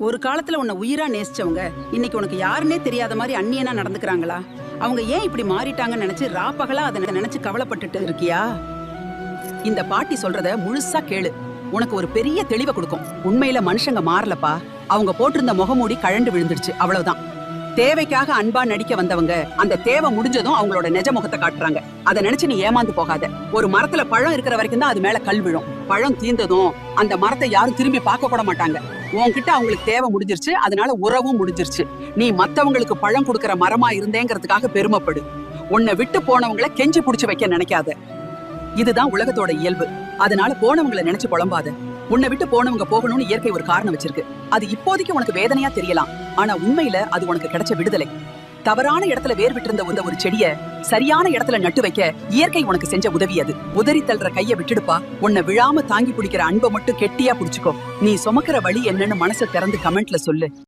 ஒரு காலத்துல உன்னை உயிரா நேசிச்சவங்க இன்னைக்கு உனக்கு யாருன்னே தெரியாத மாதிரி அந்நியனா நடந்துக்கிறாங்களா? அவங்க ஏன் இப்படி மாறிட்டாங்கன்னு நினைச்சு ராப்பகலா அதை நினைச்சு கவலைப்பட்டுட்டு இருக்கியா? இந்த பாட்டி சொல்றத முழுசா கேளு, உனக்கு ஒரு பெரிய தெளிவை கொடுக்கும். உண்மையில மனுஷங்க மாறலப்பா, அவங்க போட்டிருந்த முகமூடி கழண்டு விழுந்துடுச்சு, அவ்வளவுதான். தேவைக்காக அன்பா நடிக்க வந்தவங்க அந்த தேவை முடிஞ்சதும் அவங்களோட நிஜ முகத்தை காட்டுறாங்க. அதை நினைச்சு நீ ஏமாந்து போகாத. ஒரு மரத்துல பழம் இருக்கிற வரைக்கும் தான் அது மேல கல் விழும். பழம் தீர்ந்ததும் அந்த மரத்தை யாரும் திரும்பி பார்க்க கூட மாட்டாங்க. உன்கிட்ட அவங்களுக்கு தேவை முடிஞ்சிருச்சு, அதனால உறவும் முடிஞ்சிருச்சு. நீ மத்தவங்களுக்கு பழம் கொடுக்கற மரமா இருந்தேங்கிறதுக்காக பெருமைப்படு. உன்னை விட்டு போனவங்களை கெஞ்சி புடிச்சு வைக்க நினைக்காத. இதுதான் உலகத்தோட இயல்பு. அதனால போனவங்களை நினைச்சு குழம்பாத. உன்னை விட்டு போனவங்க போகணும்னு இயற்கை ஒரு காரணம் வச்சிருக்கு. அது இப்போதைக்கு உனக்கு வேதனையா தெரியலாம், ஆனா உண்மையில அது உனக்கு கிடைச்ச விடுதலை. தவறான இடத்துல வேர் விட்டிருந்த ஒரு செடிய சரியான இடத்துல நட்டு வைக்க இயற்கை உனக்கு செஞ்ச உதவி அது. உதறி தள்ளுற கைய விட்டுடுப்பா. உன்னை விழாம தாங்கி பிடிக்கிற அன்பை மட்டும் கெட்டியா புடிச்சுக்கோ. நீ சுமக்கிற வழி என்னன்னு மனசை திறந்து கமெண்ட்ல சொல்லு.